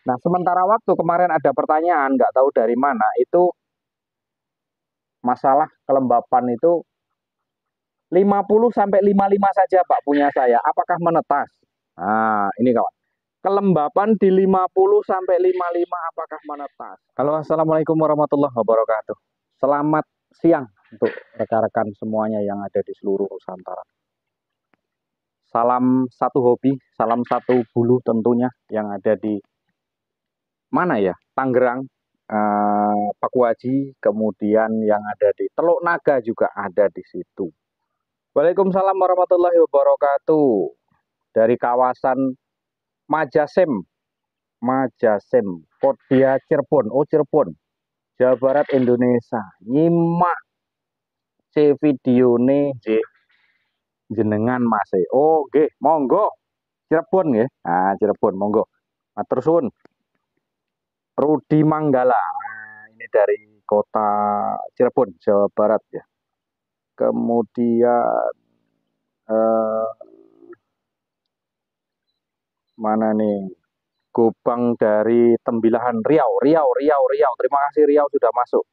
Nah, sementara waktu kemarin ada pertanyaan, nggak tahu dari mana, itu masalah kelembapan itu 50 sampai 55 saja Pak punya saya. Apakah menetas? Nah, ini kawan. Kelembapan di 50 sampai 55 apakah menetas? Halo, Assalamualaikum warahmatullahi wabarakatuh. Selamat siang untuk rekan-rekan semuanya yang ada di seluruh Nusantara. Salam satu hobi, salam satu bulu tentunya yang ada di mana ya? Tangerang, Pakuaji, kemudian yang ada di Teluk Naga juga ada di situ. Waalaikumsalam warahmatullahi wabarakatuh. Dari kawasan Majasem, Majasem, Kodia Cirebon, oh Cirebon, Jawa Barat Indonesia. Nyimak C videone jenengan Mas. Oh, nggih, monggo. Cirebon nggih. Nah, Cirebon monggo. Matur suwun. Rudi Manggala. Nah, ini dari kota Cirebon, Jawa Barat ya. Kemudian eh, mana nih? Gobang dari Tembilahan Riau, Riau, Riau, Riau. Terima kasih Riau sudah masuk.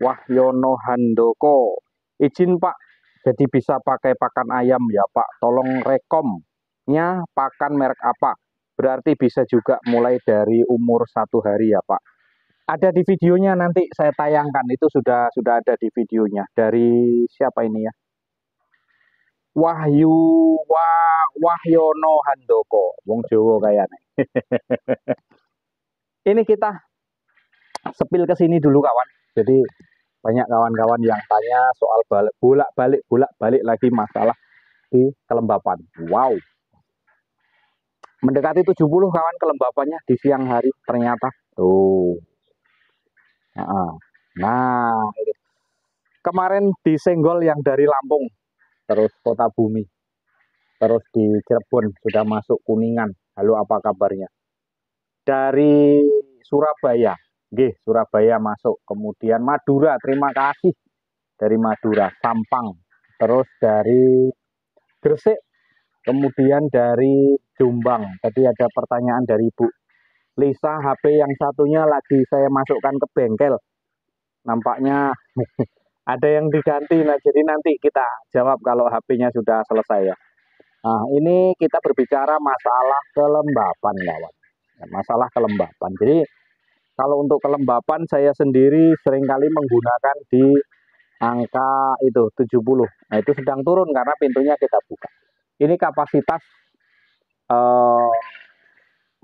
Wahyono Handoko. Izin Pak, jadi bisa pakai pakan ayam ya Pak. Tolong rekomnya pakan merek apa? Berarti bisa juga mulai dari umur 1 hari ya Pak. Ada di videonya nanti saya tayangkan itu sudah ada di videonya. Dari siapa ini ya? Wahyu Wahyono Handoko. Wong Jawa kayaknya. Ini kita sepil ke sini dulu kawan. Jadi banyak kawan-kawan yang tanya soal bolak-balik lagi masalah di kelembapan. Wow, mendekati 70 kawan kelembapannya di siang hari ternyata. Tuh. Nah, ini. Kemarin disenggol yang dari Lampung, terus Kota Bumi, terus di Cirebon sudah masuk Kuningan. Halo, apa kabarnya? Dari Surabaya, nggih, Surabaya masuk. Kemudian Madura, terima kasih dari Madura, Sampang, terus dari Gresik, kemudian dari Jombang. Tadi ada pertanyaan dari Bu Lisa, HP yang satunya lagi saya masukkan ke bengkel. Nampaknya ada yang diganti, nah jadi nanti kita jawab kalau HP-nya sudah selesai ya. Nah, ini kita berbicara masalah kelembapan, kawan. Masalah kelembapan. Jadi kalau untuk kelembapan saya sendiri seringkali menggunakan di angka itu 70. Nah, itu sedang turun karena pintunya kita buka. Ini kapasitas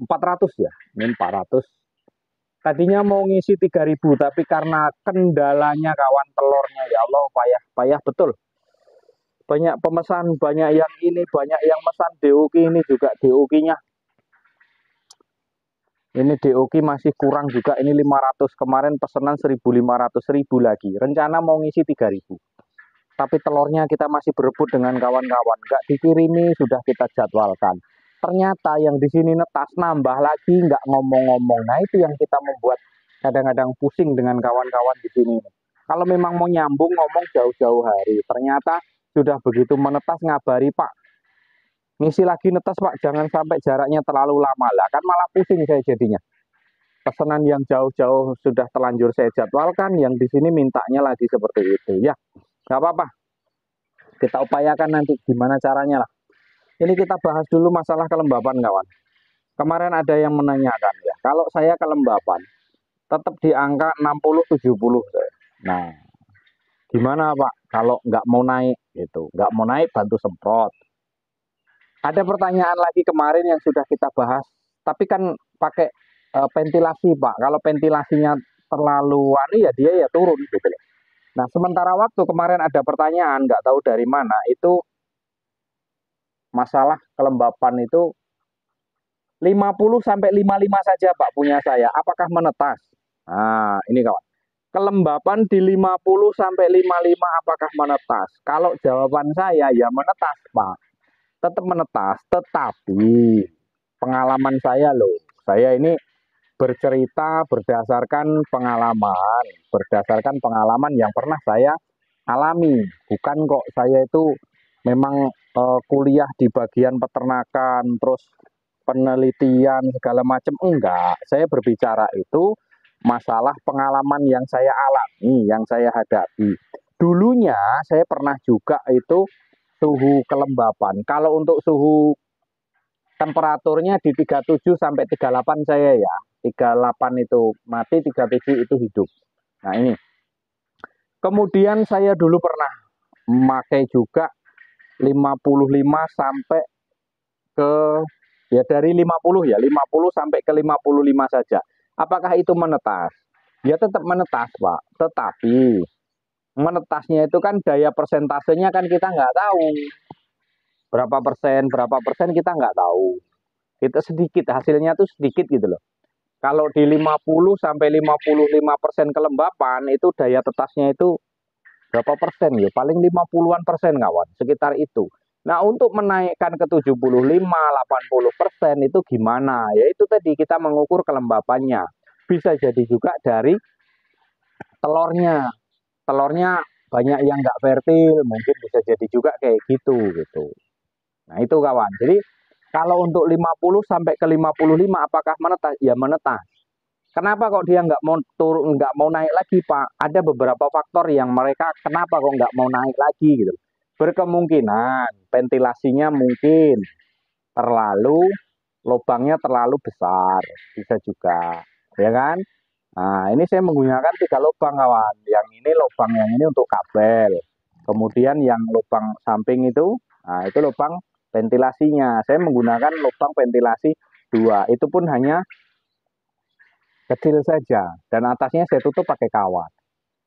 400 ya. Ini 400. Tadinya mau ngisi 3000 tapi karena kendalanya kawan telurnya ya Allah payah betul. Banyak pemesan, banyak yang ini, banyak yang mesan DOQ ini juga DOQ-nya. Ini DOQ masih kurang juga, ini 500. Kemarin pesanan 1.500, 1.000 lagi. Rencana mau ngisi 3.000. Tapi telurnya kita masih berebut dengan kawan-kawan. Nggak dikirimi, sudah kita jadwalkan. Ternyata yang di sini netas nambah lagi, nggak ngomong-ngomong. Nah itu yang kita membuat kadang-kadang pusing dengan kawan-kawan di sini. Kalau memang mau nyambung ngomong jauh-jauh hari. Ternyata sudah begitu menetas ngabari Pak. Ngisi lagi netes Pak, jangan sampai jaraknya terlalu lama lah. Kan malah pusing saya jadinya. Pesanan yang jauh-jauh sudah terlanjur saya jadwalkan, yang di sini mintanya lagi seperti itu. Ya, nggak apa-apa. Kita upayakan nanti gimana caranya lah. Ini kita bahas dulu masalah kelembapan kawan. Kemarin ada yang menanyakan ya, kalau saya kelembapan tetap di angka 60-70. Nah, gimana Pak kalau nggak mau naik gitu? Nggak mau naik bantu semprot. Ada pertanyaan lagi kemarin yang sudah kita bahas, tapi kan pakai ventilasi Pak. Kalau ventilasinya terlalu anu ya dia ya turun gitu loh. Nah, sementara waktu kemarin ada pertanyaan nggak tahu dari mana itu masalah kelembapan itu 50 sampai 55 saja Pak punya saya. Apakah menetas? Nah, ini kawan. Kelembapan di 50 sampai 55 apakah menetas? Kalau jawaban saya ya menetas, Pak. Tetap menetas, tetapi pengalaman saya loh. Saya ini bercerita berdasarkan pengalaman yang pernah saya alami. Bukan kok saya itu memang kuliah di bagian peternakan, terus penelitian segala macam, enggak. Saya berbicara itu masalah pengalaman yang saya alami, yang saya hadapi. Dulunya saya pernah juga itu suhu kelembapan. Kalau untuk suhu temperaturnya di 37 sampai 38 saya ya. 38 itu mati, 37 itu hidup. Nah ini. Kemudian saya dulu pernah memakai juga 55 sampai ke ya dari 50 ya, 50 sampai ke 55 saja. Apakah itu menetas? Ya tetap menetas, Pak. Tetapi menetasnya itu kan daya persentasenya kan kita nggak tahu. Berapa persen kita nggak tahu. Itu sedikit, hasilnya tuh sedikit gitu loh. Kalau di 50 sampai 55% kelembapan itu daya tetasnya itu berapa persen ya? Paling 50-an persen kawan, sekitar itu. Nah, untuk menaikkan ke 75, 80% itu gimana? Ya itu tadi kita mengukur kelembapannya. Bisa jadi juga dari telurnya. Telurnya banyak yang nggak fertil, mungkin bisa jadi juga kayak gitu. Nah, itu kawan. Jadi kalau untuk 50 sampai ke 55 apakah menetas? Ya menetas. Kenapa kok dia nggak mau turun, nggak mau naik lagi, Pak? Ada beberapa faktor yang mereka kenapa kok nggak mau naik lagi gitu. Berkemungkinan ventilasinya mungkin terlalu lubangnya terlalu besar, bisa juga, ya kan? Nah, ini saya menggunakan 3 lubang kawan. Yang ini lubang yang ini untuk kabel. Kemudian yang lubang samping itu, nah itu lubang ventilasinya. Saya menggunakan lubang ventilasi 2. Itu pun hanya kecil saja dan atasnya saya tutup pakai kawat.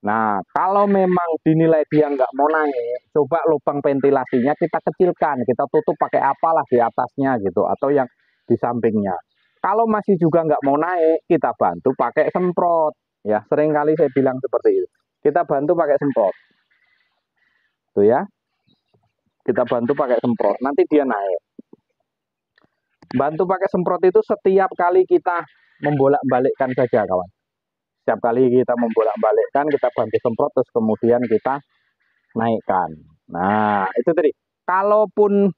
Nah, kalau memang dinilai dia nggak mau naik, coba lubang ventilasinya kita kecilkan, kita tutup pakai apalah di atasnya gitu, atau yang di sampingnya. Kalau masih juga nggak mau naik, kita bantu pakai semprot. Ya, sering kali saya bilang seperti itu. Kita bantu pakai semprot. Tuh ya, kita bantu pakai semprot, nanti dia naik. Bantu pakai semprot itu setiap kali kita membolak-balikkan saja, kawan. Setiap kali kita membolak-balikkan, kita bantu semprot, terus kemudian kita naikkan. Nah, itu tadi. Kalaupun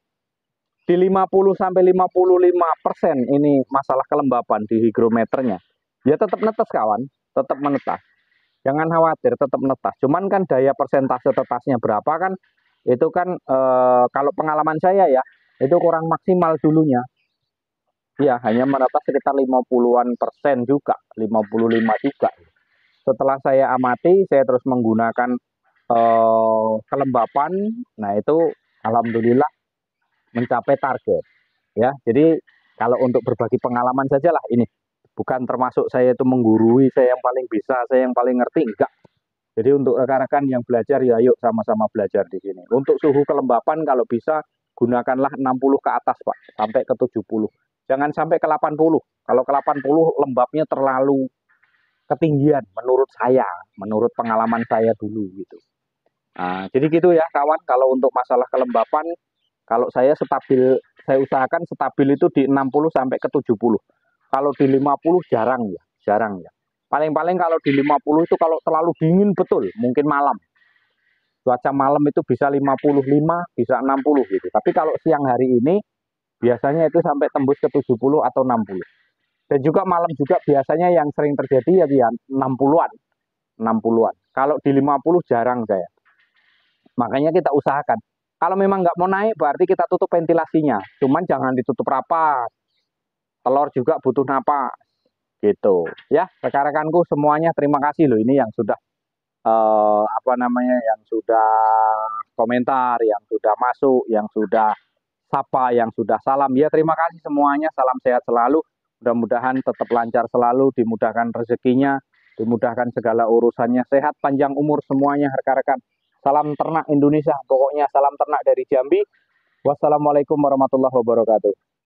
di 50 sampai 55% ini masalah kelembapan di hygrometernya, ya tetap netes kawan, tetap menetas. Jangan khawatir, tetap menetas. Cuman kan daya persentase tetasnya berapa kan? Itu kan kalau pengalaman saya ya, itu kurang maksimal dulunya. Ya, hanya menetas sekitar 50-an persen juga, 55 juga. Setelah saya amati, saya terus menggunakan kelembapan. Nah, itu alhamdulillah mencapai target. Ya, jadi kalau untuk berbagi pengalaman saja lah ini. Bukan termasuk saya itu menggurui, saya yang paling bisa, saya yang paling ngerti, enggak. Jadi untuk rekan-rekan yang belajar, ya ayo sama-sama belajar di sini. Untuk suhu kelembapan kalau bisa gunakanlah 60 ke atas, Pak, sampai ke 70. Jangan sampai ke 80. Kalau ke 80 lembabnya terlalu ketinggian menurut saya, menurut pengalaman saya dulu gitu. Nah, jadi gitu ya kawan, kalau untuk masalah kelembapan, kalau saya stabil, saya usahakan stabil itu di 60 sampai ke 70. Kalau di 50 jarang ya, jarang ya. Paling-paling kalau di 50 itu kalau terlalu dingin betul, mungkin malam. Cuaca malam itu bisa 55, bisa 60 gitu. Tapi kalau siang hari ini biasanya itu sampai tembus ke 70 atau 60. Dan juga malam juga biasanya yang sering terjadi ya 60-an. 60-an. Kalau di 50 jarang saya. Makanya kita usahakan. Kalau memang nggak mau naik berarti kita tutup ventilasinya. Cuman jangan ditutup rapat. Telur juga butuh napas. Gitu. Ya, rekan-rekanku semuanya terima kasih loh ini yang sudah yang sudah komentar, yang sudah masuk, yang sudah sapa, yang sudah salam. Ya, terima kasih semuanya. Salam sehat selalu. Mudah-mudahan tetap lancar selalu, dimudahkan rezekinya, dimudahkan segala urusannya, sehat, panjang umur semuanya rekan-rekan. Salam ternak Indonesia, pokoknya salam ternak dari Jambi. Wassalamualaikum warahmatullahi wabarakatuh.